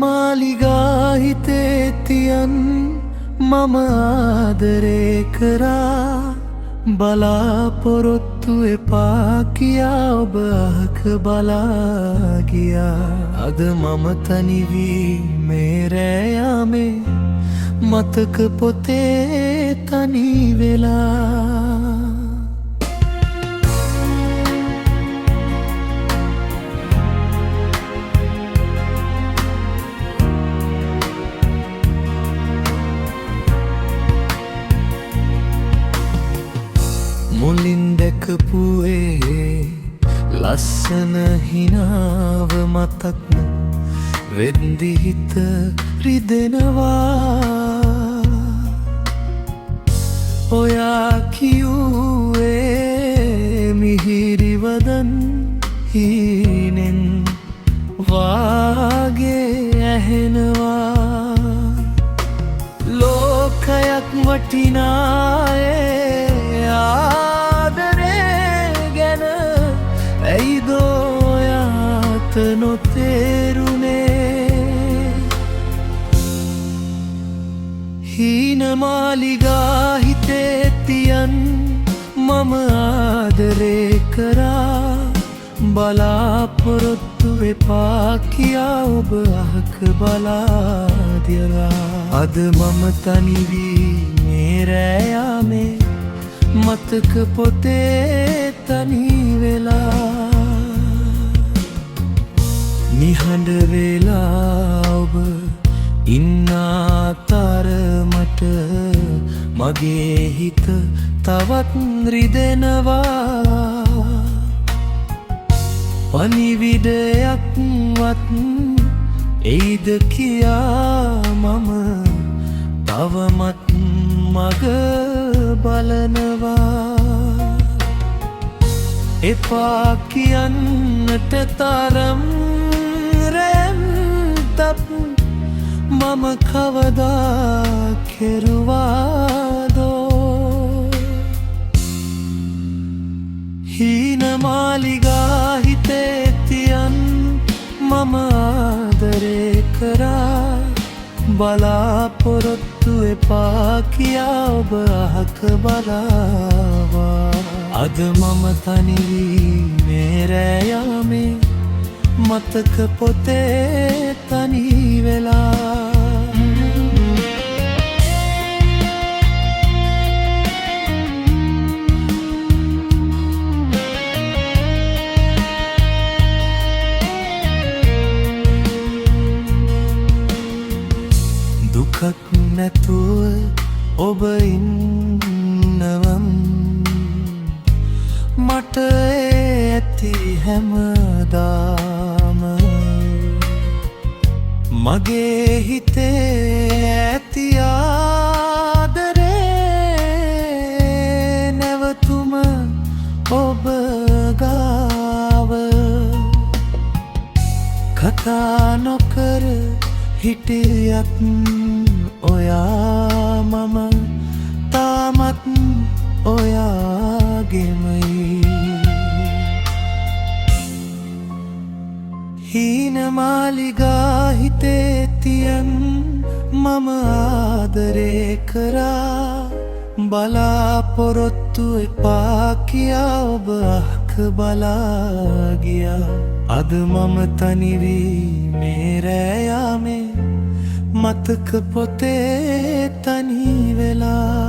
මාලිගා හිතේ තියන් මම ආදරේ කරා බලාපොරොත්තු එපා කියා ඔබ අහක බලා ගියා. අද මම තනි වී මේ රෑ යාමේ මතක පොතේ තනි වෙලා. මුලින් දැකපු ලස්සන හිනාව මතක් වෙද්දි හිත රිදෙනවා. ඔයා කිව්වේ මිහිරිවදන් හීනෙන් වාගේ ඇහෙනවා. ලෝකයක් වටිනායේ නොතේරුනේ. හීන මාලිගා හිතේ තියන් මම ආදරේ කරා බලාපොරොත්තු එපා කියා ඔබ අහක බලා දියලා. අද මම තනි වී මේ රෑ යාමේ මතක පොතේ තනි වෙලා. නිහඬ වෙලා ඔබ ඉන්නා තරමට මගේ හිත තවත් රිදෙනවා. පණිවිඩයක්වත් එයිද කියා මම තවමත් මග බලනවා. එපා කියන්නට තරම් මම කවදා කෙරුවාදෝ. හීන මාලිගා හිතේ තියන් මම ආදරේ කරා බලාපොරොත්තු එපා කියා ඔබ අහක බලාවා. අද මම තනි වී මේ රෑ යාමේ මතක පොතේ තනි වෙලා. දුකක් නැතුව ඔබ ඉන්නවම් මට ඇති හැමදාම. මගේ හිතේ ඇති ආදරේ නැවතුම ඔබ ගාව. කතා නොකර හිටියත් ඔයා මම තාමත් ඔයාගෙමයි. හීන මාලිගා හිතේ තියන් මම ආදරේ කරා බලාපොරොත්තු එපා කියා ඔබ අහක බලා ගියා. අද මම තනි වී මේ රෑ යාමේ මතක පොතේ තනි වෙලා.